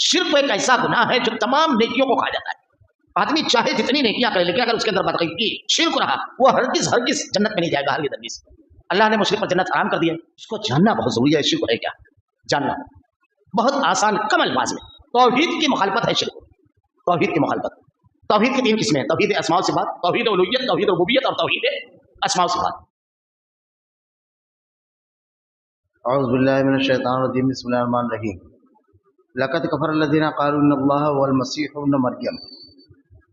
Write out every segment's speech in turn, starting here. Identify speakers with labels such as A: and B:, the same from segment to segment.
A: شرک ایک ایسا گناہ ہے جو تمام نیکیوں کو کھا جاتا ہے. آدمی چاہے جتنی نیکیاں کرے لیکن اگر اس کے اندر بدعقیدگی شرک رہا وہ ہرگز جنت میں نہیں جائے گا. ہرگز اللہ نے مشرک پر جنت حرام کر دی ہے. اس کو جاننا بہت ضروری ہے. شرک ہے کیا جاننا بہت آسان کم الفاظ میں. توحید کی مخالفت ہے شرک. توحید کی مخالفت. توحید کی 3 قسمیں ہیں: توحید اسماء و صفات، توحید الوہیت، توحید ربوبیت اور توحید اسماء و صفات.
B: اعوذ باللہ من الشیطان الرجیم بسم اللہ الرحمن الرحیم. لقد کفر الذین قالوا ان اللہ هو المسیح ابن مریم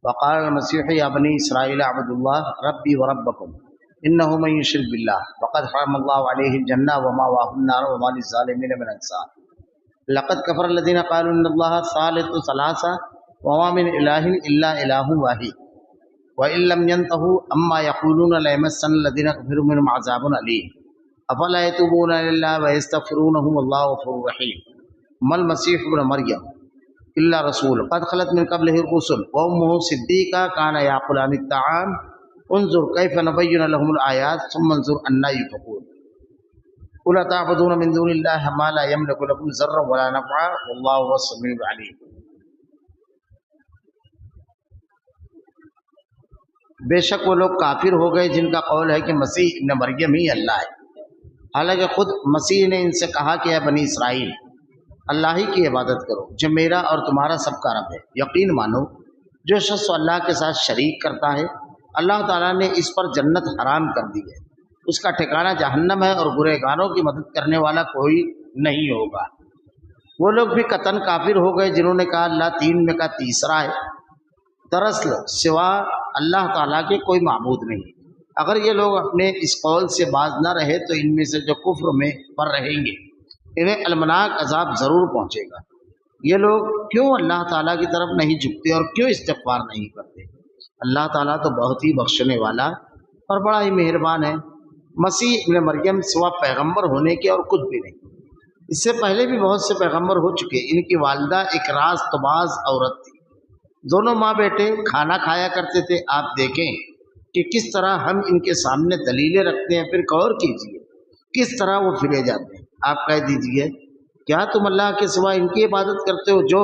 B: وقال المسیح یا بنی اسرائیل اعبدوا اللہ ربی وربکم انہ من یشرک باللہ فقد حرم اللہ علیہ الجنہ ومأواہ النار وما للظالمین من انصار. لقد کفر الذین قالوا ان اللہ ثالث ثلاثہ وما من الہ الا الہ واحد وان لم ينتهوا اما یقولون لیمسن الذین کفروا منهم عذاب علیم افلا یتوبون الی اللہ ویستغفرونہ واللہ غفور رحیم. ما المسیح ابن مریم الا رسول قد خلت من قبلہ الرسل وامہ صدیقہ کان یاکلان الطعام انظر کیف نبین لهم الآیات ثم انظر انا یؤفکون. قل تعبدون من دون اللہ ما لا یملک لکم ضرا ولا نفعا واللہ هو السمیع العلیم. بے شک وہ لوگ کافر ہو گئے جن کا قول ہے کہ مسیح ابن مریم ہی اللہ ہے، حالانکہ خود مسیح نے ان سے کہا کہ اے بنی اسرائیل اللہ ہی کی عبادت کرو جو میرا اور تمہارا سب کا رب ہے. یقین مانو جو شخص اللہ کے ساتھ شریک کرتا ہے اللہ تعالیٰ نے اس پر جنت حرام کر دی ہے، اس کا ٹھکانہ جہنم ہے اور گنہگاروں کی مدد کرنے والا کوئی نہیں ہوگا. وہ لوگ بھی قطعاً کافر ہو گئے جنہوں نے کہا اللہ 3 میں کا تیسرا ہے. دراصل سوا اللہ تعالیٰ کے کوئی معبود نہیں. اگر یہ لوگ اپنے اس قول سے باز نہ رہے تو ان میں سے جو کفر میں پر رہیں گے انہیں المناک عذاب ضرور پہنچے گا. یہ لوگ کیوں اللہ تعالیٰ کی طرف نہیں جھکتے اور کیوں استغفار نہیں کرتے؟ اللہ تعالیٰ تو بہت ہی بخشنے والا اور بڑا ہی مہربان ہے. مسیح ابن مریم سوا پیغمبر ہونے کے اور کچھ بھی نہیں. اس سے پہلے بھی بہت سے پیغمبر ہو چکے. ان کی والدہ ایک راست باز عورت تھی. دونوں ماں بیٹے کھانا کھایا کرتے تھے. آپ دیکھیں کہ کس طرح ہم ان کے سامنے دلیلیں رکھتے ہیں، پھر غور کیجیے کس طرح وہ پھرے جاتے ہیں. آپ کہہ دیجئے کیا تم اللہ کے سوا ان کی عبادت کرتے ہو جو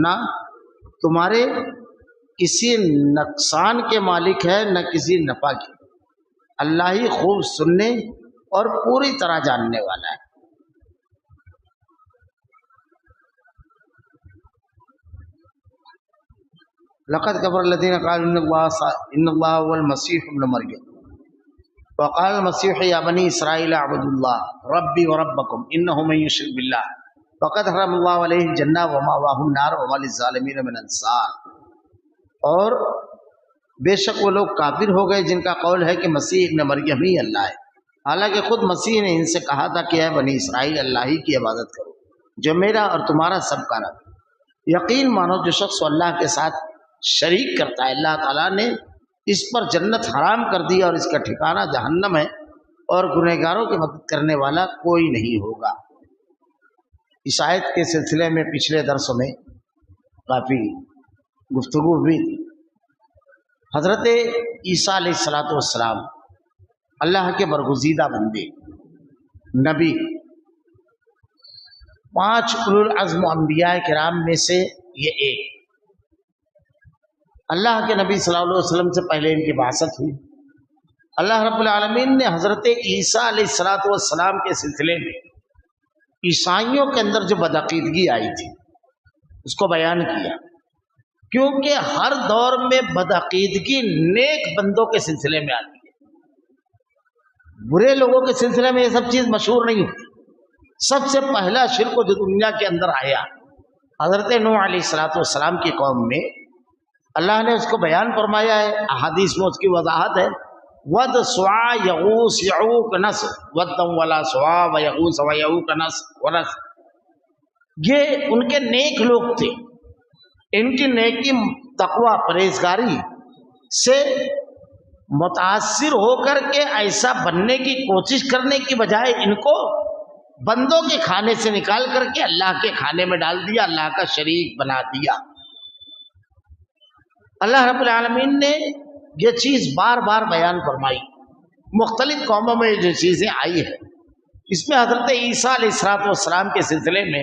B: نہ تمہارے کسی نقصان کے مالک ہے نہ کسی نفع کے؟ اللہ ہی خوب سننے اور پوری طرح جاننے والا ہے. لقد کفر الذین قالوا ان اللہ هو المسیح ابن مریم وقال المسیح یا بنی اسرائیل اعبدوا اللہ ربی وربکم انہ من یشرک باللہ فقد حرم اللہ علیہ الجنہ ومأواہ النار وما للظالمین من انصار. اور بے شک وہ لوگ کافر ہو گئے جن کا قول ہے کہ مسیح ابن مریم ہی اللہ ہے، حالانکہ خود مسیح نے ان سے کہا تھا کہ اے بنی اسرائیل اللہ ہی کی عبادت کرو جو میرا اور تمہارا سب کا رب ہے. یقین مانو جو شخص اللہ کے ساتھ شریک کرتا ہے اللہ تعالیٰ نے اس پر جنت حرام کر دی اور اس کا ٹھکانہ جہنم ہے اور گنہگاروں کی مدد کرنے والا کوئی نہیں ہوگا. اس آیت کے سلسلے میں پچھلے درسوں میں کافی گفتگو ہوئی تھی. حضرت عیسیٰ علیہ السلام اللہ کے برگزیدہ بندے نبی، 5 اولو العزم انبیاء کرام میں سے یہ ایک. اللہ کے نبی صلی اللہ علیہ وسلم سے پہلے ان کی بعثت ہوئی. اللہ رب العالمین نے حضرت عیسیٰ علیہ السلام کے سلسلے میں عیسائیوں کے اندر جو بدعقیدگی آئی تھی اس کو بیان کیا، کیونکہ ہر دور میں بدعقیدگی نیک بندوں کے سلسلے میں آتی ہے. برے لوگوں کے سلسلے میں یہ سب چیز مشہور نہیں ہوتی. سب سے پہلا شرک جو دنیا کے اندر آیا حضرت نوح علیہ السلام کی قوم میں، اللہ نے اس کو بیان فرمایا ہے. احادیث میں اس کی وضاحت ہے. ود سوا یغوث یعوق نصر ودم ولا سوا و یغوث و یعوق نصر. یہ ان کے نیک لوگ تھے. ان کی نیکی تقوی پرہیزگاری سے متاثر ہو کر کے ایسا بننے کی کوشش کرنے کی بجائے ان کو بندوں کے کھانے سے نکال کر کے اللہ کے کھانے میں ڈال دیا، اللہ کا شریک بنا دیا. اللہ رب العالمین نے یہ چیز بار بار بیان فرمائی. مختلف قوموں میں جو چیزیں آئی ہیں اس میں حضرت عیسیٰ علیہ السلام کے سلسلے میں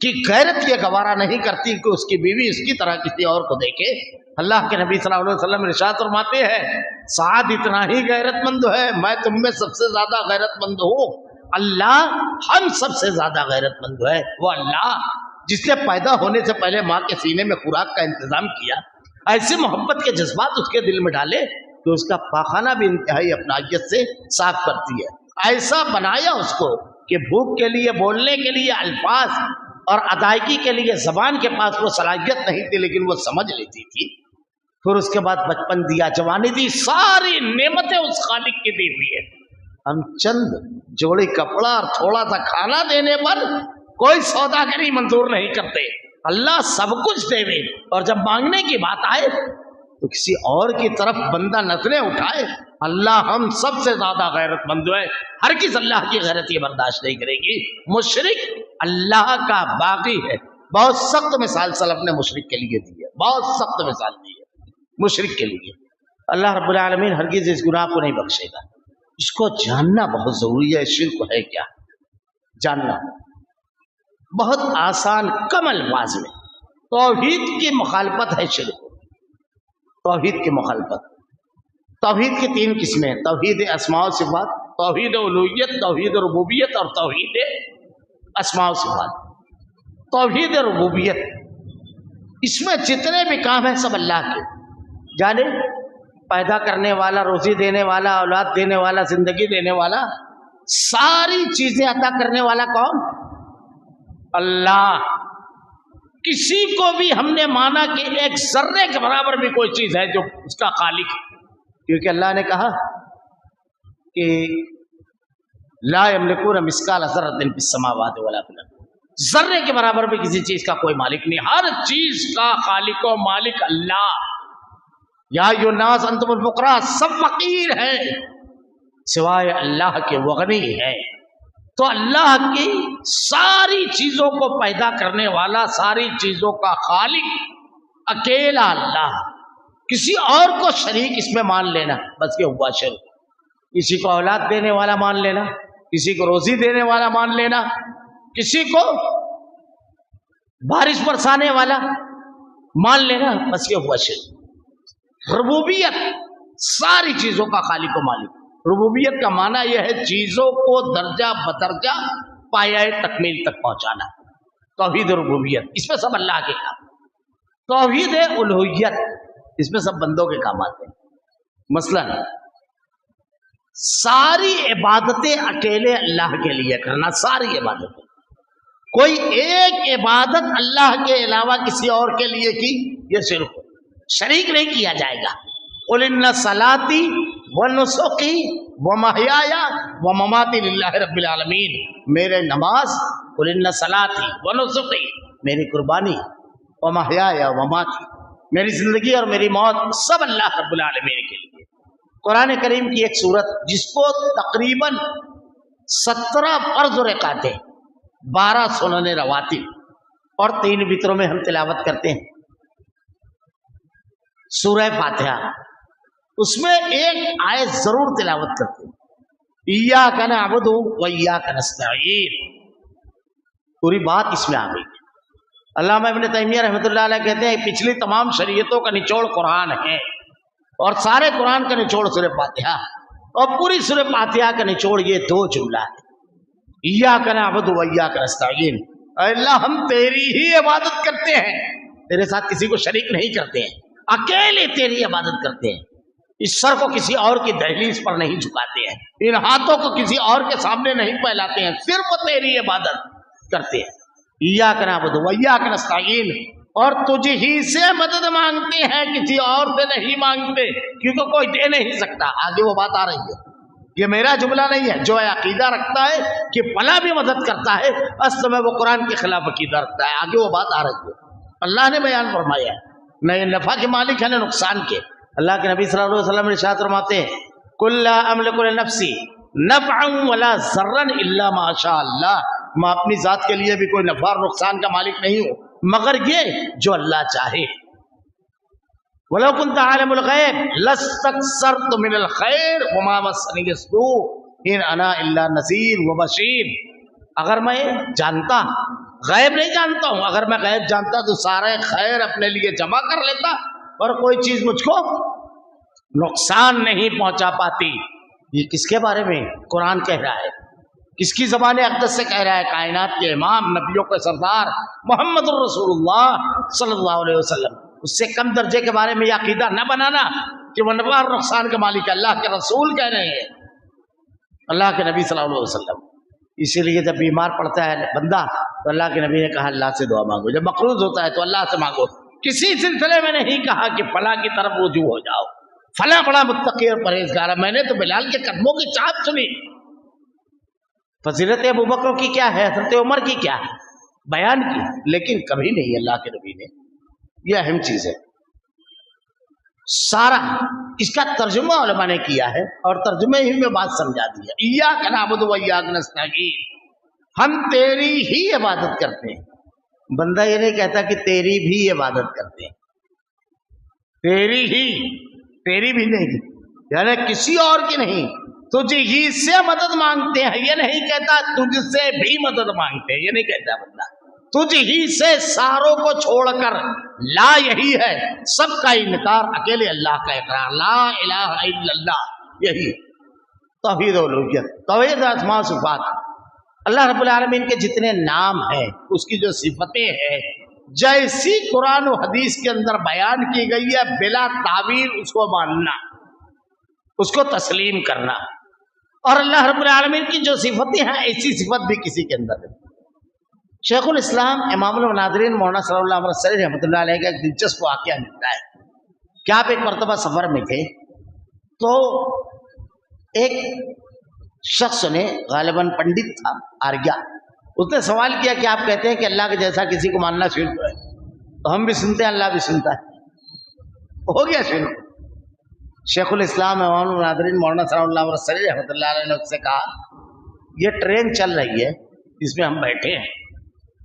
A: کہ غیرت یہ گوارا نہیں کرتی کہ اس کی بیوی اس کی طرح کسی اور کو دیکھے. اللہ کے نبی صلی اللہ علیہ وسلم ارشاد فرماتے ہیں سعد اتنا ہی غیرت مند ہے، میں تم میں سب سے زیادہ غیرت مند ہوں. اللہ ہم سب سے زیادہ غیرت مند ہے وہ اللہ جس نے پیدا ہونے سے پہلے ماں کے سینے میں خوراک کا انتظام کیا، ایسے محبت کے جذبات اس کے دل میں ڈالے تو اس کا پاخانہ بھی انتہائی اپنائیت سے صاف کرتی ہے. ایسا بنایا اس کو کہ بھوک کے لیے، بولنے کے لیے الفاظ اور ادائیگی کے لیے زبان کے پاس وہ صلاحیت نہیں تھی، لیکن وہ سمجھ لیتی تھی. پھر اس کے بعد بچپن دیا، جوانی دی، ساری نعمتیں اس خالق کی دی ہوئی ہے. ہم چند جوڑی کپڑا اور تھوڑا سا کھانا دینے پر کوئی سوداگری منظور نہیں کرتے. اللہ سب کچھ دے دے اور جب مانگنے کی بات آئے تو کسی اور کی طرف بندہ نظریں اٹھائے. اللہ ہم سب سے زیادہ غیرت مند ہے، ہرگز اللہ کی غیرت یہ برداشت نہیں کرے گی. مشرک اللہ کا باغی ہے. بہت سخت مثال سلف نے مشرک کے لیے دی ہے، بہت سخت مثال دی ہے مشرک کے لیے. اللہ رب العالمین ہرگز اس گناہ کو نہیں بخشے گا. اس کو جاننا بہت ضروری ہے. شرک ہے کیا جاننا بہت آسان کم الفاظ میں. توحید کی مخالفت ہے شرک. توحید کی مخالفت. توحید کی 3 قسمیں ہیں: توحید اسماء و صفات، توحید الوہیت، توحید ربوبیت اور توحید اسماء و صفات. توحید ربوبیت اس میں جتنے بھی کام ہیں سب اللہ کے. جانے پیدا کرنے والا، روزی دینے والا، اولاد دینے والا، زندگی دینے والا، ساری چیزیں عطا کرنے والا کون؟ اللہ. کسی کو بھی ہم نے مانا کہ ایک ذرے کے برابر بھی کوئی چیز ہے جو اس کا خالق ہے، کیونکہ اللہ نے کہا کہ لا یملکون مثقال ذرۃ فی السماوات ولا فی الارض. ذرے کے برابر بھی کسی چیز کا کوئی مالک نہیں، ہر چیز کا خالق و مالک اللہ. یا ایھا الناس انتم الفقراء، سب فقیر ہیں سوائے اللہ کے، وہ غنی ہے. تو اللہ کی ساری چیزوں کو پیدا کرنے والا، ساری چیزوں کا خالق اکیلا اللہ. کسی اور کو شریک اس میں مان لینا بس یہ ہوا شرک. کسی کو اولاد دینے والا مان لینا، کسی کو روزی دینے والا مان لینا، کسی کو بارش برسانے والا مان لینا، بس یہ ہوا شرک. ربوبیت ساری چیزوں کا خالق و مالک. ربوبیت کا معنی یہ ہے چیزوں کو درجہ بدرجہ پایۂ تکمیل تک پہنچانا. توحید ربوبیت اس میں سب اللہ کے کام. توحید الوہیت اس میں سب بندوں کے کام آتے ہیں. مثلا ساری عبادتیں اکیلے اللہ کے لیے کرنا، ساری عبادتیں. کوئی ایک عبادت اللہ کے علاوہ کسی اور کے لیے کی یہ شرک، شریک نہیں کیا جائے گا. قل ان صلاتی ونسکی ومحیای ومماتی للہ رب العالمین. میرے نماز، قل ان صلاتی ونسکی میری قربانی، ومحیای ومماتی میری زندگی اور میری موت سب اللہ رب العالمین کے لیے. قرآن کریم کی ایک سورت جس کو تقریباً 17 فرض رکعت ہیں، 12 سنن رواتب اور 3 وتروں میں ہم تلاوت کرتے ہیں، سورہ فاتحہ. اس میں ایک آیت ضرور تلاوت کرتے ہیں، ایاک نعبد و ایاک نستعین. پوری بات اس میں آ گئی. علامہ ابن تیمیہ رحمۃ اللہ علیہ کہتے ہیں پچھلی تمام شریعتوں کا نچوڑ قرآن ہے، اور سارے قرآن کا نچوڑ سورہ فاتحہ، اور پوری سورہ فاتحہ کا نچوڑ یہ 2 جملہ ہے، ایاک نعبد و ایاک نستعین. اے اللہ ہم تیری ہی عبادت کرتے ہیں، تیرے ساتھ کسی کو شریک نہیں کرتے ہیں، اکیلے تیری عبادت کرتے ہیں. اس سر کو کسی اور کی دہلیز پر نہیں جھکاتے ہیں، ان ہاتھوں کو کسی اور کے سامنے نہیں پھیلاتے ہیں، صرف تیری عبادت کرتے ہیں. ایاک نعبد و ایاک نستعین، اور تجھ ہی سے مدد مانگتے ہیں، کسی اور سے نہیں مانگتے، کیونکہ کوئی دے نہیں سکتا. آگے وہ بات آ رہی ہے، یہ میرا جملہ نہیں ہے. جو عقیدہ رکھتا ہے کہ فلاں بھی مدد کرتا ہے، اصل میں وہ قرآن کے خلاف عقیدہ رکھتا ہے. آگے وہ بات آ رہی ہے. اللہ نے بیان فرمایا ہے نہ یہ نفع کے مالک ہے نہ نقصان کے. اللہ کے نبی صلی اللہ علیہ وسلم ارشاد فرماتے ہیں قل لا املک لنفسی نفعا ولا ضرا الا ما شاء اللہ. میں اپنی ذات کے لیے بھی کوئی نفع اور نقصان کا مالک نہیں ہوں مگر یہ جو اللہ چاہے. ولو كنت عالم الغیب لاستكثرت من الخیر وما مسنی السوء ان انا الا نذیر وبشیر. اگر میں جانتا غیب نہیں جانتا ہوں، اگر میں غیب جانتا تو سارے خیر اپنے لیے جمع کر لیتا، اور کوئی چیز مجھ کو نقصان نہیں پہنچا پاتی۔ یہ کس کے بارے میں قرآن کہہ رہا ہے؟ کس کی زبان اقدس سے کہہ رہا ہے؟ کائنات کے امام، نبیوں کے سردار محمد الرسول اللہ صلی اللہ علیہ وسلم۔ اس سے کم درجے کے بارے میں یہ عقیدہ نہ بنانا کہ وہ نفع اور نقصان کا مالک ہے، اللہ کے رسول کہہ رہے ہیں، اللہ کے نبی صلی اللہ علیہ وسلم۔ اسی لیے جب بیمار پڑتا ہے بندہ تو اللہ کے نبی نے کہا اللہ سے دعا مانگو، جب مقروض ہوتا ہے تو اللہ سے مانگو۔ کسی سلسلے میں نہیں کہا کہ فلاں کی طرف رجوع ہو جاؤ، فلاں بڑا متقی اور پرہیزگار ہے۔ میں نے تو بلال کے قدموں کی چاپ سنی۔ فضیلت ابوبکر کی کیا ہے، حضرت عمر کی کیا ہے، بیان کی، لیکن کبھی نہیں اللہ کے نبی نے۔ یہ اہم چیز ہے۔ سارا اس کا ترجمہ علماء نے کیا ہے، اور ترجمے ہی میں بات سمجھا دی ہے۔ ایاک نعبد و ایاک نستعین، ہم تیری ہی عبادت کرتے ہیں۔ بندہ یہ نہیں کہتا کہ تیری بھی عبادت کرتے ہیں، تیری ہی، تیری بھی نہیں، یعنی کسی اور کی نہیں، تجھ ہی سے مدد مانگتے ہیں۔ یہ نہیں کہتا تجھ سے بھی مدد مانگتے ہیں، یہ نہیں کہتا بندہ، تجھ ہی سے ساروں کو چھوڑ کر لا یہی ہے، سب کا انکار، اکیلے اللہ کا اقرار، لا الہ الا اللہ، یہی توحید الوہیت، توحید اسماء و صفات۔ اللہ رب العالمین کے جتنے نام ہیں، اس کی جو صفتیں ہیں، جیسی قرآن و حدیث کے اندر بیان کی گئی ہے، بلا تعویل اس کو ماننا، اس کو تسلیم کرنا۔ اور اللہ رب العالمین کی جو صفتیں ہیں، ایسی صفت بھی کسی کے اندر نہیں۔ شیخ الاسلام امام المناظرین مولانا صلی اللہ علیہ وسلم رحمۃ اللہ علیہ کا ایک دلچسپ واقعہ ملتا ہے کہ آپ ایک مرتبہ سفر میں تھے، تو ایک شخص نے، غالباً پنڈت تھا، آریہ، اس نے سوال کیا کہ آپ کہتے ہیں کہ اللہ کے جیسا کسی کو ماننا شرک ہے، تو ہم بھی سنتے ہیں اللہ بھی سنتا ہے، ہو گیا شرک۔ شیخ الاسلام امام المناظرین مولانا صلی اللہ علیہ وسلم رحمۃ اللہ علیہ نے اس سے کہا یہ ٹرین چل رہی ہے، اس میں ہم بیٹھے ہیں،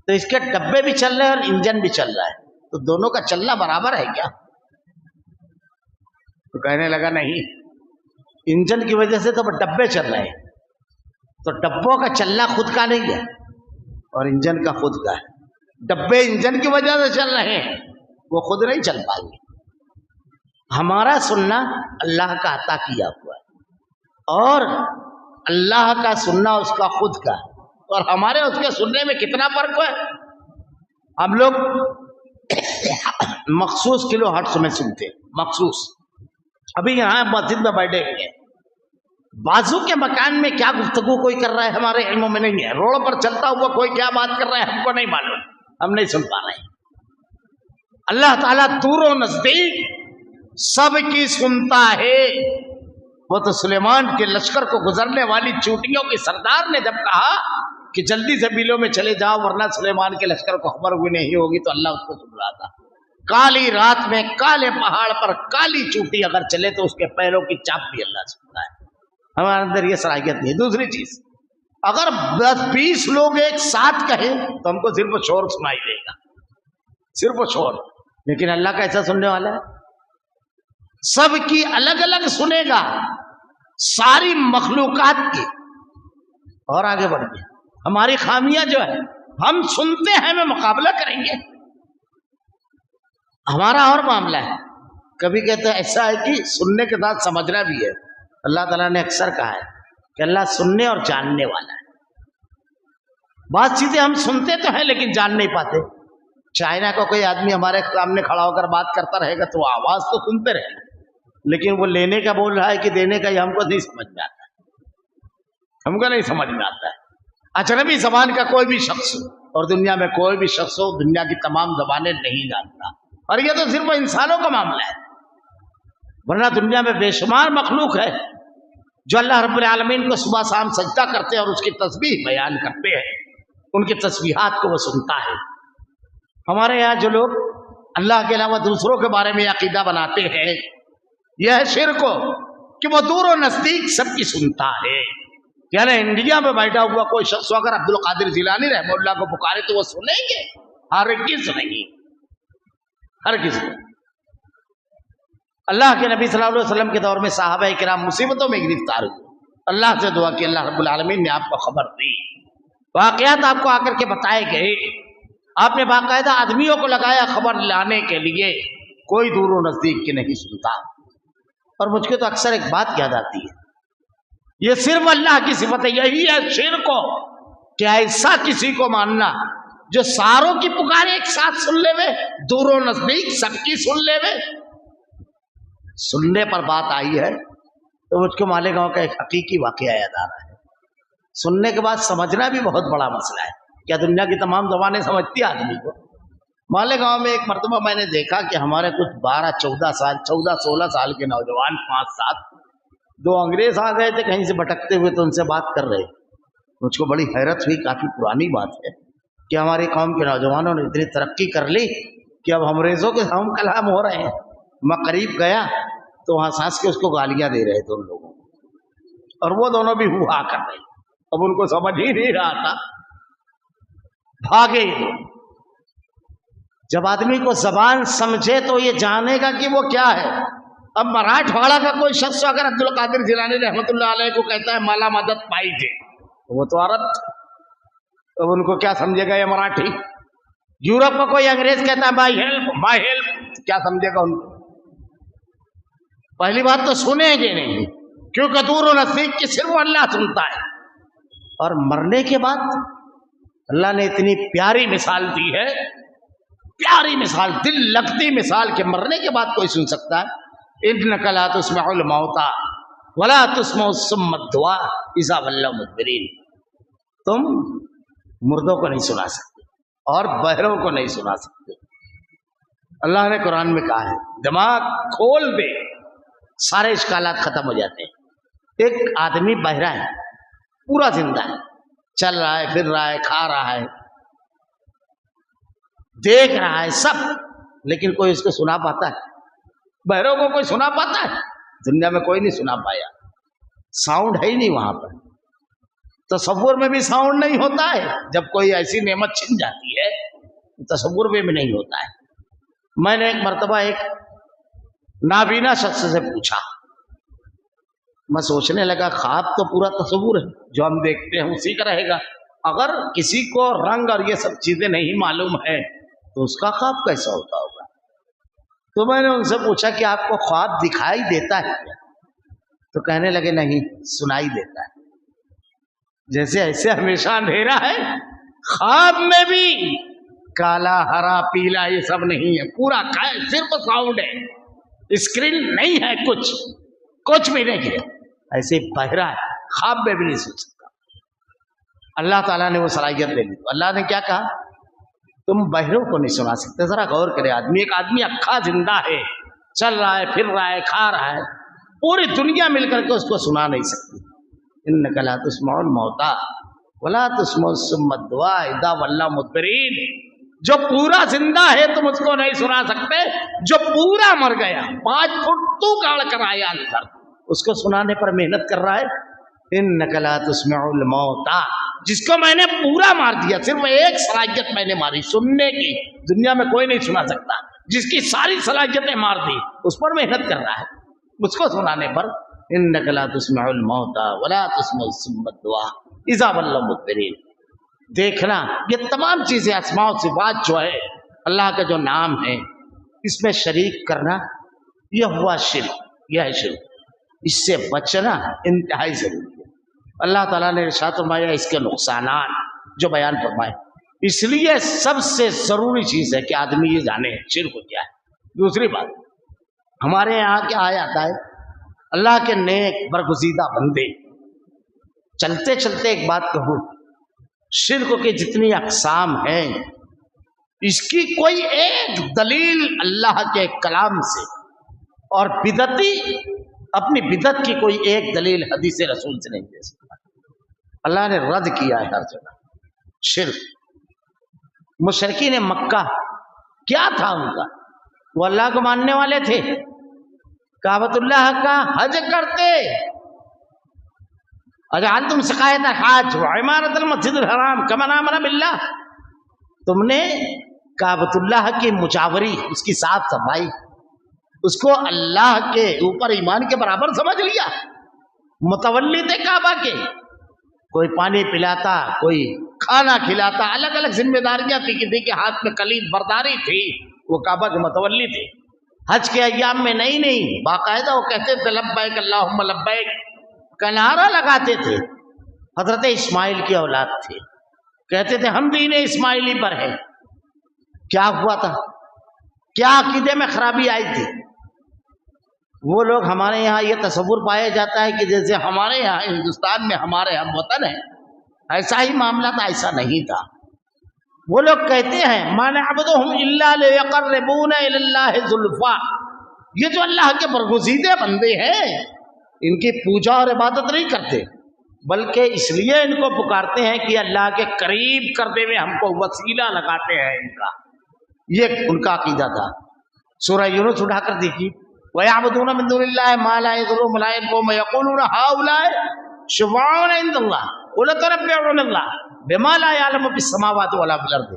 A: تو اس کے ڈبے بھی چل رہے ہیں اور انجن بھی چل رہا ہے، تو دونوں کا چلنا برابر ہے کیا؟ تو کہنے لگا نہیں، انجن کی وجہ سے تو ڈبے چل رہے ہیں، تو ڈبوں کا چلنا خود کا نہیں ہے اور انجن کا خود کا ہے۔ ڈبے انجن کی وجہ سے چل رہے ہیں، وہ خود نہیں چل پائیں گے۔ ہمارا سننا اللہ کا عطا کیا ہوا ہے، اور اللہ کا سننا اس کا خود کا ہے، اور ہمارے اس کے سننے میں کتنا فرق ہے۔ ہم لوگ مخصوص کلو ہرٹز میں سنتے ہیں، مخصوص۔ ابھی یہاں مسجد میں بیٹھے ہوئے ہیں، بازو کے مکان میں کیا گفتگو کوئی کر رہا ہے ہمارے علموں میں نہیں ہے، روڈ پر چلتا ہوا کوئی کیا بات کر رہا ہے ہم کو نہیں معلوم، ہم نہیں سن پا رہے ہیں۔ اللہ تعالیٰ دور و نزدیک سب کی سنتا ہے۔ وہ تو سلیمان کے لشکر کو گزرنے والی چوٹیوں کے سردار نے جب کہا کہ جلدی سے بیلوں میں چلے جاؤ ورنہ سلیمان کے لشکر کو خبر ہوئی نہیں ہوگی، تو اللہ اس کو سن رہا تھا۔ کالی رات میں کالے پہاڑ پر کالی چوٹی اگر چلے تو اس کے پیروں کی چاپ بھی اللہ سنتا ہے۔ ہمارے اندر یہ صلاحیت نہیں۔ دوسری چیز، اگر 10-20 لوگ ایک ساتھ کہیں تو ہم کو صرف شور سنائی دے گا، صرف شور، لیکن اللہ کا ایسا سننے والا ہے، سب کی الگ الگ سنے گا، ساری مخلوقات کی۔ اور آگے بڑھ گئے، ہماری خامیاں جو ہے، ہم سنتے ہیں میں مقابلہ کریں گے، ہمارا اور معاملہ ہے۔ کبھی کہتے ہیں ایسا ہے کہ سننے کے ساتھ سمجھنا بھی ہے۔ اللہ تعالیٰ نے اکثر کہا ہے کہ اللہ سننے اور جاننے والا ہے۔ بعض چیزیں ہم سنتے تو ہیں لیکن جان نہیں پاتے۔ چائنا کا کوئی آدمی ہمارے سامنے کھڑا ہو کر بات کرتا رہے گا تو آواز تو سنتے رہے گا، لیکن وہ لینے کا بول رہا ہے کہ دینے کا، یہ ہم کو نہیں سمجھ میں آتا ہے، ہم کو نہیں سمجھ میں آتا ہے۔ اجنبی زبان کا کوئی بھی شخص اور دنیا میں کوئی بھی شخص ہو، دنیا کی تمام زبانیں نہیں جانتا، اور یہ تو صرف انسانوں کا معاملہ ہے، ورنہ دنیا میں بے شمار مخلوق ہے جو اللہ رب العالمین کو صبح شام سجدہ کرتے ہیں اور اس کی تسبیح بیان کرتے ہیں، ان کی تسبیحات کو وہ سنتا ہے۔ ہمارے یہاں جو لوگ اللہ کے علاوہ دوسروں کے بارے میں عقیدہ بناتے ہیں، یہ ہے شرک کہ وہ دور و نزدیک سب کی سنتا ہے۔ یعنی انڈیا میں بیٹھا ہوا کوئی شخص اگر عبد القادر جیلانی رحمہ اللہ کو پکارے تو وہ سنیں گے؟ ہرگز نہیں، ہرگز نہیں۔ اللہ کے نبی صلی اللہ علیہ وسلم کے دور میں صحابہ کرام مصیبتوں میں گرفتار ہوئے، اللہ سے دعا کہ اللہ رب العالمین نے آپ کو خبر دی، واقعات آپ کو آ کر کے بتائے گئے۔
B: آپ نے باقاعدہ آدمیوں کو لگایا خبر لانے کے لیے، کوئی دور و نزدیک کی نہیں سنتا۔ اور مجھ کو تو اکثر ایک بات یاد آتی ہے، یہ صرف اللہ کی صفت ہے، یہی ہے شرک کہ ایسا کسی کو ماننا جو ساروں کی پکارے ایک ساتھ سن لے وے، دور و نزدیک سب کی سن لے وے۔ سننے پر بات آئی ہے تو مجھ کو مالیگاؤں کا ایک حقیقی واقعہ یاد آ رہا ہے۔ سننے کے بعد سمجھنا بھی بہت بڑا مسئلہ ہے، کیا دنیا کی تمام زبانیں سمجھتی آدمی کو؟ مالیگاؤں میں ایک مرتبہ میں نے دیکھا کہ ہمارے کچھ 14-16 سال کے نوجوان 5-7 دو انگریز آ گئے تھے کہیں سے بھٹکتے ہوئے، تو ان سے بات کر رہے۔ مجھ کو بڑی حیرت ہوئی، کافی پرانی بات ہے کہ ہماری قوم کے نوجوانوں نے اتنی ترقی کر لی کہ اب انگریزوں کے ہم کلام ہو رہے ہیں۔ میں قریب گیا تو وہاں سانس کے اس کو گالیاں دے رہے تھے ان لوگوں کو، اور وہ دونوں بھی ہوا کر رہے، اب ان کو سمجھ ہی نہیں رہا تھا، بھاگے۔ جب آدمی کو زبان سمجھے تو یہ جانے گا کہ وہ کیا ہے۔ اب مراٹھواڑہ کا کوئی شخص اگر عبد القادر جیلانی رحمۃ اللہ علیہ کو کہتا ہے مالا مدد پائی جے، وہ تو عورت، اب ان کو کیا سمجھے گا یہ مراٹھی؟ یورپ کو کوئی انگریز کہتا ہے مائی ہیلپ، کیا سمجھے گا ان کو؟ پہلی بات تو سنیں گے نہیں، کیونکہ دور و نزدیک کی صرف اللہ سنتا ہے۔ اور مرنے کے بعد اللہ نے اتنی پیاری مثال دی ہے، پیاری مثال، دل لگتی مثال، کہ مرنے کے بعد کوئی سن سکتا ہے۔ انک لا تسمع الموتى ولا تسمع الصم الدعاء اذا ولوا مدبرین، تم مردوں کو نہیں سنا سکتے اور بہروں کو نہیں سنا سکتے۔ اللہ نے قرآن میں کہا ہے، دماغ کھول دے سارے اشکالات ختم ہو جاتے ہیں۔ ایک آدمی بہرا ہے، پورا زندہ ہے، چل رہا ہے، پھر رہا ہے، کھا رہا ہے، دیکھ رہا ہے سب، لیکن کوئی اس کو سنا پاتا ہے؟ بہروں کو کوئی سنا پاتا ہے؟ دنیا میں کوئی نہیں سنا پایا، ساؤنڈ ہے ہی نہیں وہاں پر۔ تصور میں بھی ساؤنڈ نہیں ہوتا ہے، جب کوئی ایسی نعمت چھن جاتی ہے تصور میں بھی نہیں ہوتا ہے۔ میں نے ایک مرتبہ ایک نابینا شخص سے پوچھا، میں سوچنے لگا خواب تو پورا تصور ہے، جو ہم دیکھتے ہیں اسی کا رہے گا، اگر کسی کو رنگ اور یہ سب چیزیں نہیں معلوم ہے تو اس کا خواب کیسا ہوتا ہوگا؟ تو میں نے ان سے پوچھا کہ آپ کو خواب دکھائی دیتا ہے کیا؟ تو کہنے لگے نہیں، سنائی دیتا ہے۔ جیسے ایسے ہمیشہ اندھیرا ہے، خواب میں بھی کالا ہرا پیلا یہ سب نہیں ہے، پورا صرف ساؤنڈ ہے، اسکرین نہیں ہے، کچھ بھی نہیں ہے، ایسے بہرا ہے، خواب میں بھی نہیں سن سکتا۔ اللہ تعالیٰ نے وہ صلاحیت دے دی، تو اللہ نے کیا کہا؟ تم بہروں کو نہیں سنا سکتے۔ ذرا غور کرے، ایک آدمی اکھا زندہ ہے، چل رہا ہے، پھر رہا ہے، کھا رہا ہے، پوری دنیا مل کر کے اس کو سنا نہیں سکتی۔ انک لا تسمع الموتى ولا تسمع الصم الدعاء اذا ولوا مدبرین، جو پورا زندہ ہے تم اس کو نہیں سنا سکتے، جو پورا مر گیا 5 فٹ تو گاڑ کر آیا اندر، اس کو سنانے پر محنت کر رہا ہے۔ انک لا تسمع الموتى، جس کو میں نے پورا مار دیا، صرف ایک صلاحیت میں نے ماری سننے کی، دنیا میں کوئی نہیں سنا سکتا، جس کی ساری صلاحیتیں مار دی، اس پر محنت کر رہا ہے، اس کو سنانے پر۔ انک لا تسمع الموتى ولا تسمع الصم الدعاء اذا ولوا مدبرین۔ دیکھنا یہ تمام چیزیں، اسماء و صفات جو ہے اللہ کا جو نام ہے، اس میں شریک کرنا یہ ہوا شرک، یہ ہے شرک، اس سے بچنا انتہائی ضروری ہے۔ اللہ تعالیٰ نے ارشاد فرمایا اس کے نقصانات جو بیان فرمائے، اس لیے سب سے ضروری چیز ہے کہ آدمی یہ جانے شرک کیا ہے۔ دوسری بات، ہمارے یہاں کیا آتا ہے، اللہ کے نیک برگزیدہ بندے، چلتے چلتے ایک بات کہوں، شرک کی جتنی اقسام ہیں اس کی کوئی ایک دلیل اللہ کے کلام سے، اور بدعتی اپنی بدعت کی کوئی ایک دلیل حدیث رسول سے نہیں دے سکتا۔ اللہ نے رد کیا ہے ہر جگہ شرک۔ مشرکین مکہ کیا تھا ان کا؟ وہ اللہ کو ماننے والے تھے، کعبۃ اللہ کا حج کرتے، اجعلتم سقایۃ الحاج وعمارۃ المسجد الحرام کمن آمن باللہ، تم نے کعبۃ اللہ کی مجاوری، اس کی صاف صفائی، اس کو اللہ کے اوپر ایمان کے برابر سمجھ لیا، متولی تھے کعبہ کے،
A: کوئی پانی پلاتا، کوئی کھانا کھلاتا، الگ الگ ذمہ داریاں تھی. کسی کے ہاتھ میں کلید برداری تھی، وہ کعبہ کے متولی تھے. حج کے ایام میں نہیں باقاعدہ وہ کہتے تھے لبیک اللہم لبیک کا نعرہ لگاتے تھے. حضرت اسماعیل کی اولاد تھے، کہتے تھے ہم دین اسماعیلی پر ہیں. کیا ہوا تھا؟ کیا عقیدے میں خرابی آئی تھی؟ وہ لوگ ہمارے یہاں یہ تصور پایا جاتا ہے کہ جیسے ہمارے یہاں ہندوستان میں ہمارے ہم وطن ہیں، ایسا ہی معاملہ تھا. ایسا نہیں تھا. وہ لوگ کہتے ہیں ما نعبدہم الا لیقربونا الی اللہ زلفا، یہ جو اللہ کے برگزیدے بندے ہیں ان کی پوجا اور عبادت نہیں کرتے، بلکہ اس لیے ان کو پکارتے ہیں کہ اللہ کے قریب کرتے ہوئے ہم کو وسیلہ لگاتے ہیں. ان کا یہ ان کا عقیدہ تھا. سورہ یونس اٹھا کر دیکھیے، وَيَعْبُدُونَ مِن دُونِ اللَّهِ مَا لَا يَضُرُّهُمْ وَلَا يَنفَعُهُمْ وَيَقُولُونَ هَؤُلَاءِ شُفَعَاؤُنَا عِندَ اللَّهِ قُلْ أَتُنَبِّئُونَ اللَّهَ بِمَا لَا يَعْلَمُ فِي السَّمَاوَاتِ وَلَا فِي الْأَرْضِ.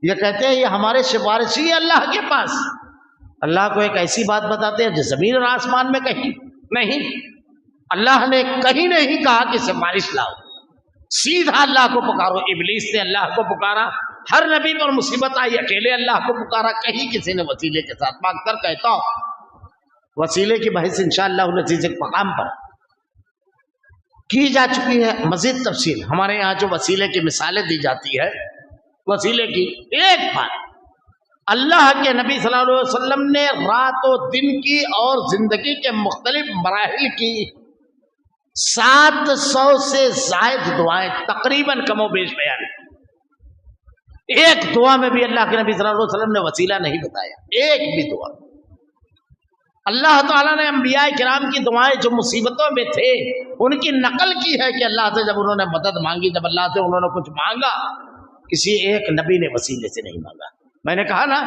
A: یہ کہتے ہیں یہ ہمارے سفارشی ہیں اللہ کے پاس. اللہ کو ایک ایسی بات بتاتے ہیں جو زمین اور آسمان میں کہیں نہیں. اللہ نے کہیں نہیں کہا کہ سفارش لاؤ، سیدھا اللہ کو پکارو. ابلیس نے اللہ کو پکارا، ہر نبی پر مصیبت آئی اکیلے اللہ کو پکارا، کہیں کسی نے وسیلے کے ساتھ. میں اکثر کہتا ہوں وسیلے کی بحث انشاءاللہ العزیز ایک مقام پر کی جا چکی ہے. مزید تفصیل ہمارے یہاں جو وسیلے کی مثالیں دی جاتی ہے، وسیلے کی ایک بات، اللہ کے نبی صلی اللہ علیہ وسلم نے رات و دن کی اور زندگی کے مختلف مراحل کی 700 سے زائد دعائیں تقریباً کم و بیش بیان کی. ایک دعا میں بھی اللہ کے نبی صلی اللہ علیہ وسلم نے وسیلہ نہیں بتایا، ایک بھی دعا. اللہ تعالیٰ نے انبیاء کرام کی دعائیں جو مصیبتوں میں تھے ان کی نقل کی ہے کہ اللہ سے جب انہوں نے مدد مانگی، جب اللہ سے انہوں نے کچھ مانگا، کسی ایک نبی نے وسیلے سے نہیں مانگا. میں نے کہا نا،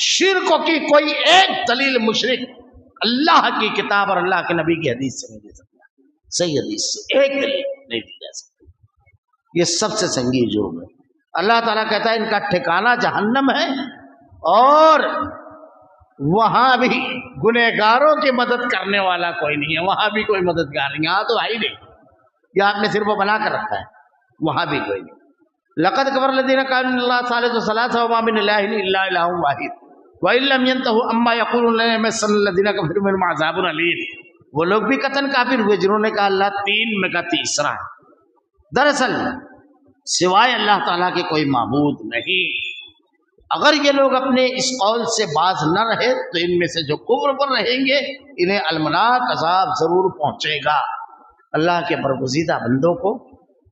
A: شرک کی کوئی ایک دلیل مشرک اللہ کی کتاب اور اللہ کے نبی کی حدیث سے نہیں دے سکتا. صحیح حدیث سے ایک دلیل نہیں دی جا سکتی. یہ سب سے سنگین جرم ہے. اللہ تعالیٰ کہتا ہے ان کا ٹھکانہ جہنم ہے، اور وہاں بھی گنہگاروں کی مدد کرنے والا کوئی نہیں ہے. وہاں بھی کوئی مددگار نہیں. یہاں تو ہے ہی نہیں، یہ آپ نے صرف وہ بنا کر رکھا ہے. وہاں بھی کوئی نہیں. لقد کفر الذین قالوا ان اللہ ثالث ثلاثہ وما من الہ الا الہ واحد وان لم ينتهوا عما يقولون ليمسن الذین کفروا منهم عذاب الیم. وہ لوگ بھی قطعاً کافر ہوئے جنہوں نے کہا اللہ تین میں کا تیسرا ہے. دراصل سوائے اللہ تعالیٰ کے کوئی معبود نہیں. اگر یہ لوگ اپنے اس قول سے باز نہ رہے تو ان میں سے جو کفر پر رہیں گے انہیں المناک عذاب ضرور پہنچے گا. اللہ کے برگزیدہ بندوں کو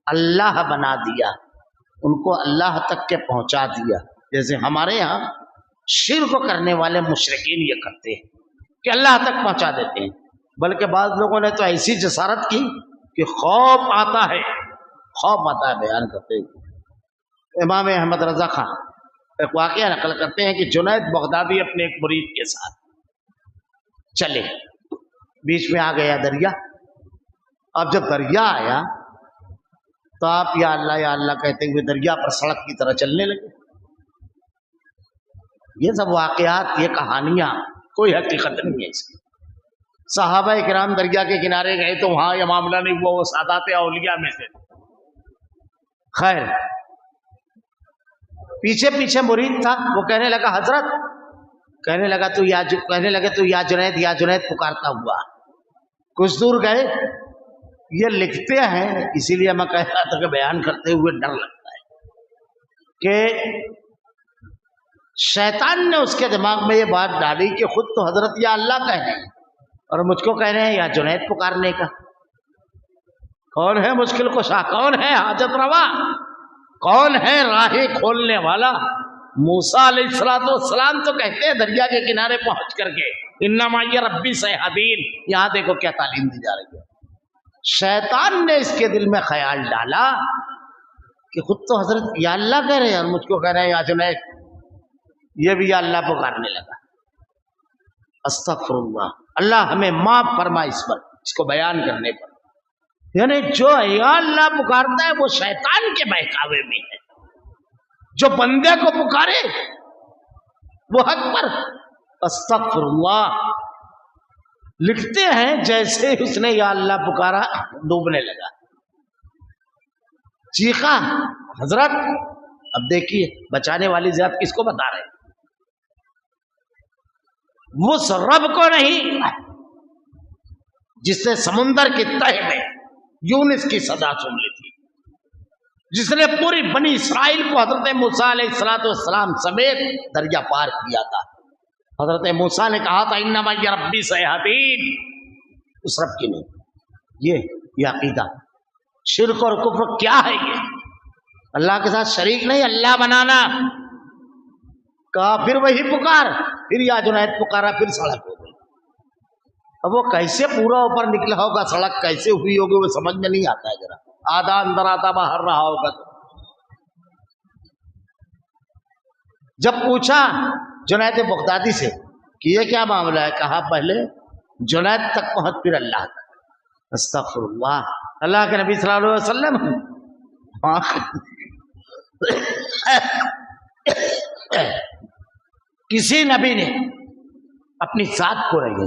A: اللہ بنا دیا، ان کو اللہ تک کے پہنچا دیا. جیسے ہمارے یہاں شرک کرنے والے مشرکین یہ کرتے ہیں کہ اللہ تک پہنچا دیتے ہیں. بلکہ بعض لوگوں نے تو ایسی جسارت کی کہ خوف آتا ہے بیان کرتے ہیں. امام احمد رضا خان ایک واقعہ نقل کرتے ہیں کہ جنید بغدادی اپنے ایک مرید کے ساتھ چلے، بیچ میں آ گیا دریا. اب جب دریا آیا تو آپ یا اللہ کہتے ہوئے دریا پر سڑک کی طرح چلنے لگے. یہ سب واقعات، یہ کہانیاں، کوئی حقیقت نہیں ہے اس کی. صحابہ کرام دریا کے کنارے گئے تو وہاں یہ معاملہ نہیں ہوا، وہ سادات اولیاء میں سے. خیر، پیچھے پیچھے مرید تھا، وہ کہنے لگا حضرت، کہنے لگے تو یا جنید پکارتا ہوا. کچھ دور گئے، یہ لکھتے ہیں، اسی لیے میں کہہ رہا تھا کہ بیان کرتے ہوئے ڈر لگتا ہے کہ شیطان نے اس کے دماغ میں یہ بات ڈالی کہ خود تو حضرت یا اللہ کہہ رہے ہیں اور مجھ کو کہہ رہے ہیں یا جنید پکارنے کا. کون ہے مشکل کشا؟ کون ہے حاجت روا؟ کون ہے راہ کھولنے والا؟ موسیٰ علیہ السلام تو کہتے ہیں دریا کے کنارے پہنچ کر کے انما یہ ربی سیہدین. یہاں دیکھو کیا تعلیم دی جا رہی ہے. شیطان نے اس کے دل میں خیال ڈالا کہ خود تو حضرت یا اللہ کہہ رہے ہیں اور مجھ کو کہہ رہے ہیں یا جنید. یہ بھی یا اللہ پکارنے لگا. استغفر اللہ، اللہ ہمیں معاف فرما اس پر، اس کو بیان کرنے پر. یعنی جو یا اللہ پکارتا ہے وہ شیطان کے بہکاوے میں ہے، جو بندے کو پکارے وہ حق پر. استغفر اللہ. لکھتے ہیں جیسے اس نے یا اللہ پکارا ڈوبنے لگا. چیخا حضرت اب دیکھیے بچانے والی ذات کس کو بتا رہے ہیں؟ اس رب کو نہیں جس نے سمندر کی تہ میں یونس کی صدا سن لی تھی، جس نے پوری بنی اسرائیل کو حضرت موسیٰ علیہ السلام سمیت دریا پار کیا تھا۔ حضرت موسیٰ نے کہا تھا انما یہ ربی سیہدین، اس رب کی نہیں، یہ عقیدہ شرک اور کفر کیا ہے؟ یہ اللہ کے ساتھ شریک نہیں، اللہ بنانا۔ کہا پھر وہی پکار، پھر یا جنید پکارا، پھر سڑک ہو گئی۔ اب وہ کیسے پورا اوپر نکلا ہوگا، سڑک کیسے ہوئی ہوگی، وہ سمجھ میں نہیں آتا ہے، ذرا آدھا اندر آتا باہر رہا ہوگا۔ تو جب پوچھا جنید بغدادی سے کہ یہ کیا معاملہ ہے، کہا پہلے جنید تک پہنچ پھر اللہ تک۔ استغفر اللہ، اللہ کے نبی صلی اللہ علیہ وسلم کسی نبی نے اپنی ذات کو رہے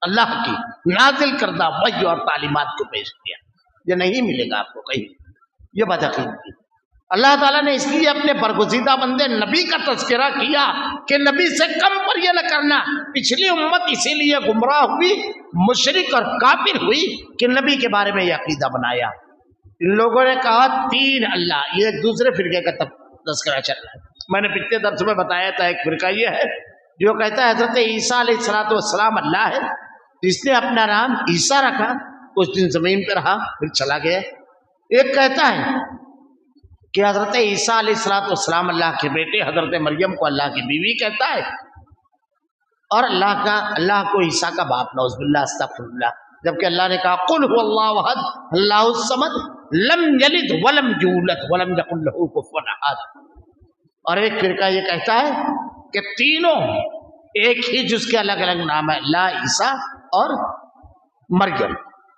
A: اللہ کی نازل کردہ وحی اور تعلیمات کو پیش کیا، یہ نہیں ملے گا آپ کو کہیں، یہ بات عقیدت۔ اللہ تعالیٰ نے اس لیے اپنے برگزیدہ بندے نبی کا تذکرہ کیا کہ نبی سے کم پر یہ نہ کرنا۔ پچھلی امت اسی لیے گمراہ ہوئی، مشرک اور کافر ہوئی کہ نبی کے بارے میں یہ عقیدہ بنایا۔ ان لوگوں نے کہا تین اللہ، یہ ایک دوسرے فرقے کا تذکرہ چل رہا ہے۔ میں نے پچھلے درس میں بتایا تھا ایک فرقہ یہ ہے جو کہتا ہے حضرت عیسیٰ علیہ السلام اللہ ہے، اس نے اپنا نام عیسیٰ رکھا، کچھ دن زمین پہ رہا پھر چلا گیا۔ ایک کہتا ہے کہ حضرت عیسیٰ علیہ السلام اللہ کے بیٹے، حضرت مریم کو اللہ کی بیوی کہتا ہے، اور اللہ کو عیسیٰ کا باپ، نعوذ باللہ استغفر اللہ، جبکہ اللہ نے کہا قل هو اللہ احد اللہ الصمد لم یلد ولم یولد ولم یکن لہ کفوا احد۔ اور ایک فرقہ یہ کہتا ہے کہ تینوں ایک ہی جز کے الگ الگ نام ہے، اللہ، عیسیٰ اور مریم۔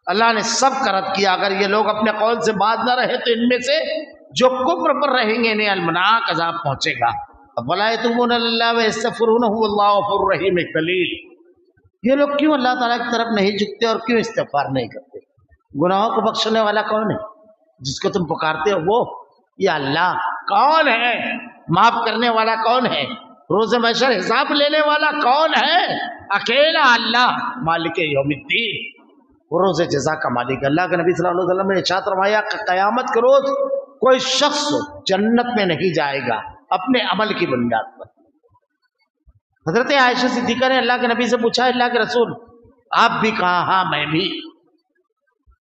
A: اللہ نے سب کا رد کیا، اگر یہ لوگ اپنے قول سے باز نہ رہے تو ان میں سے جو کفر پر رہیں گے انہیں المناک عذاب پہنچے گا۔ وَلَا يَتُوبُونَ إِلَّا وَيَسْتَغْفِرُونَهُ وَاللَّهُ غَفُورٌ رَحِيمٌ دلیل۔ یہ لوگ کیوں اللہ تعالیٰ کی طرف نہیں جھکتے اور کیوں استغفار نہیں کرتے؟ گناہوں کو بخشنے والا کون ہے جس کو تم پکارتے ہو؟ وہ یا اللہ کون ہے؟ معاف کرنے والا کون ہے؟ روز محشر حساب لینے والا کون ہے؟ اکیلا اللہ مالک یوم الدین، وہ روز جزا کا مالک۔ اللہ کے نبی صلی اللہ علیہ وسلم نے ارشاد فرمایا کہ قیامت کے روز کوئی شخص جنت میں نہیں جائے گا اپنے عمل کی بنیاد پر۔ حضرت عائشہ صدیقہ نے اللہ کے نبی سے پوچھا اللہ کے رسول آپ بھی؟ کہا ہاں میں بھی۔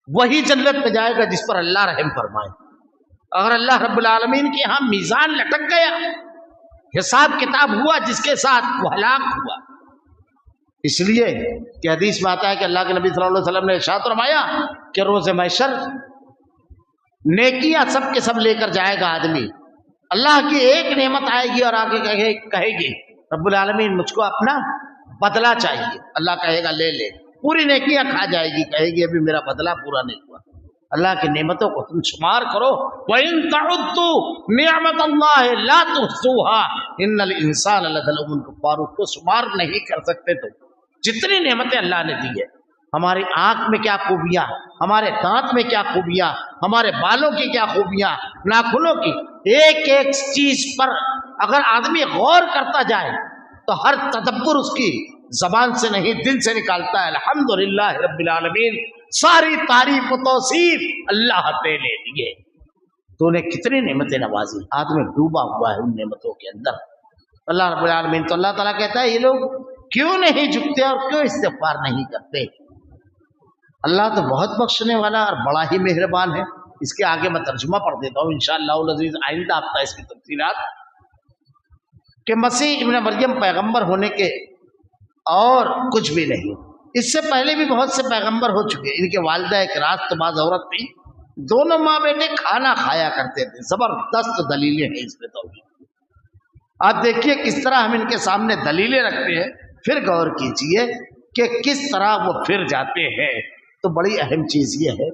A: وہی جنت میں جائے گا جس پر اللہ رحم فرمائے۔ اگر اللہ رب العالمین کے ہاں میزان لٹک گیا، حساب کتاب ہوا جس کے ساتھ، وہ ہلاک ہوا۔ اس لیے کہ حدیث میں آتا ہے کہ اللہ کے نبی صلی اللہ علیہ وسلم نے ارشاد فرمایا کہ روز محشر نیکیاں سب کے سب لے کر جائے گا آدمی، اللہ کی ایک نعمت آئے گی اور آگے کہے گی رب العالمین مجھ کو اپنا بدلہ چاہیے، اللہ کہے گا لے لے، پوری نیکیاں کھا جائے گی، کہے گی ابھی میرا بدلہ پورا نہیں ہوا۔ اللہ کی نعمتوں کو تم شمار کرو، وَإِن تَعُدُّوا نِعْمَتَ اللَّهِ لَا تُحْصُوهَا إِنَّ الْإِنسَانَ لَظَلُومٌ كَفَّارٌ، اس کو شمار نہیں کر سکتے تم جتنی نعمتیں اللہ نے دی ہے۔ ہماری آنکھ میں کیا خوبیاں، ہمارے دانت میں کیا خوبیاں، ہمارے بالوں کی کیا خوبیاں، ناخنوں کی، ایک ایک چیز پر اگر آدمی غور کرتا جائے تو ہر تدبر اس کی زبان سے نہیں دل سے نکالتا ہے۔ الحمدللہ رب العالمین، ساری تعریف و توصیف اللہ تیرے لیے، تو نے کتنی نعمتیں نوازی، آدمی ڈوبا ہوا ہے ان نعمتوں کے اندر۔ اللہ رب العالمین تو اللہ تعالیٰ کہتا ہے یہ لوگ کیوں نہیں جھکتے اور کیوں استغفار نہیں کرتے؟ اللہ تو بہت بخشنے والا اور بڑا ہی مہربان ہے۔ اس کے آگے میں ترجمہ پڑھ دیتا ہوں انشاءاللہ العزیز، آئندہ ہفتہ اس کی تفصیلات، کہ مسیح ابن مریم پیغمبر ہونے کے اور کچھ بھی نہیں، اس سے پہلے بھی بہت سے پیغمبر ہو چکے۔ ان کے والدہ ایک راست باز عورت تھی، دونوں ماں بیٹے کھانا کھایا کرتے تھے۔ زبردست دلیلیں ہیں اس پہ توحید۔ آپ دیکھیے کس طرح ہم ان کے سامنے دلیلیں رکھتے ہیں، پھر غور کیجئے کہ کس طرح وہ پھر جاتے ہیں۔ تو بڑی اہم چیز یہ ہے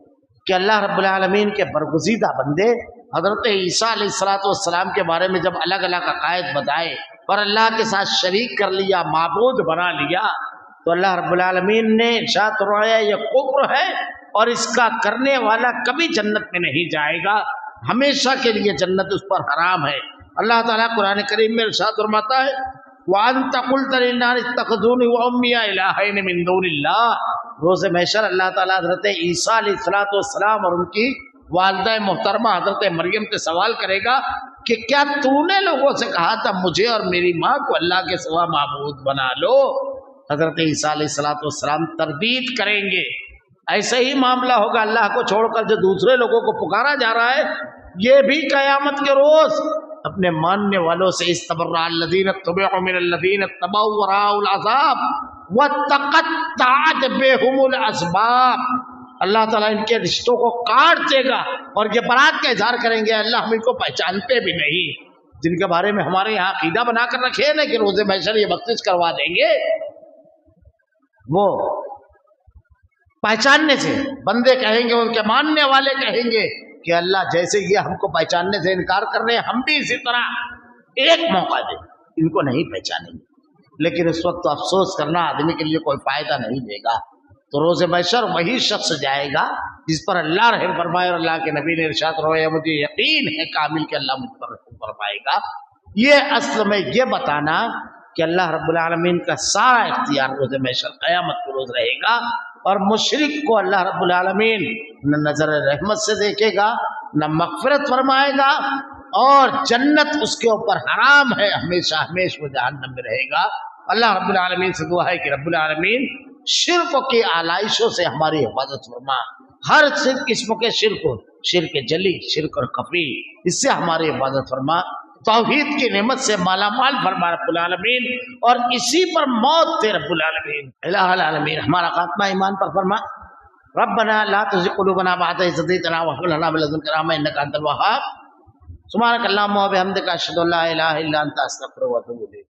A: کہ اللہ رب العالمین کے برگزیدہ بندے حضرت عیسیٰ علیہ السلام کے بارے میں جب الگ الگ عقائد بتائے اور اللہ کے ساتھ شریک کر لیا، معبود بنا لیا، تو اللہ رب العالمین نے ارشاد فرمایا یہ کفر ہے اور اس کا کرنے والا کبھی جنت میں نہیں جائے گا۔
B: ہمیشہ کے لیے جنت اس پر حرام ہے۔ اللہ تعالیٰ قرآن کریم میں ارشاد فرماتا ہے وَأَنْتَ قُلْتَ لِلنَّاسِ اتَّخِذُونِي وَأُمِّيَ إِلَٰهَيْنِ مِن دُونِ اللَّهِ۔ روز محشر اللہ تعالیٰ حضرت عیسیٰ علیہ السلام اور ان کی والدہ محترمہ حضرت مریم سے سوال کرے گا کہ کیا تو نے لوگوں سے کہا تھا مجھے اور میری ماں کو اللہ کے سوا معبود بنا لو؟ حضرت عیسیٰ علیہ السلام تردید کریں گے، ایسے ہی معاملہ ہوگا، اللہ کو چھوڑ کر جو دوسرے لوگوں کو پکارا جا رہا ہے یہ بھی قیامت کے روز اپنے ماننے والوں سے استبرأ الذین اتبعوا من الذین اتبعوا ورأوا العذاب وتقطعت بهم الاسباب۔ اللہ تعالیٰ ان کے رشتوں کو کاٹ دے گا اور یہ برات کا اظہار کریں گے اللہ ہم ان کو پہچانتے بھی نہیں، جن کے بارے میں ہمارے یہاں عقیدہ بنا کر رکھے ہیں کہ روز محشر یہ بخشش کروا دیں گے، وہ پہچاننے سے بندے کہیں گے، ان کے ماننے والے کہیں گے کہ اللہ جیسے یہ ہم کو پہچاننے سے انکار کر رہے ہیں ہم بھی اسی طرح ایک موقع دیں، ان کو نہیں پہچانیں گے۔ لیکن اس وقت تو افسوس کرنا آدمی کے لیے کوئی فائدہ نہیں دے گا، تو روز محشر وہی شخص جائے گا جس پر اللہ رحم فرمائے اور اللہ کے نبی نے ارشاد فرمایا مجھے یقین ہے کامل کہ اللہ مجھ پر رحم فرمائے گا۔ یہ اصل میں یہ بتانا کہ اللہ رب العالمین کا سارا اختیار روز محشر قیامت کے روز رہے گا، اور مشرک کو اللہ رب العالمین نہ نظر رحمت سے دیکھے گا نہ مغفرت فرمائے گا، اور جنت اس کے اوپر حرام ہے، ہمیشہ ہمیشہ وہ جہنم میں رہے گا۔ اللہ رب العالمین سے دعا ہے کہ رب العالمین شرک کی آلائشوں سے ہماری حفاظت فرما، ہر قسم کے شرک جلی، شرک اور خفی، اس سے ہماری حفاظت فرما، توحید کی نعمت سے مالا مال فرما رب العالمین، اور اسی پر موت دے رب العالمین۔ الہ العالمین ہمارا خاتمہ ایمان پر فرما۔ ربنا لا تزغ قلوبنا بعد إذ هديتنا وهب لنا من لدنك رحمة إنك أنت الوهاب۔ سبحانك اللهم وبحمدك أشهد أن لا إله إلا أنت أستغفرك وأتوب إليك۔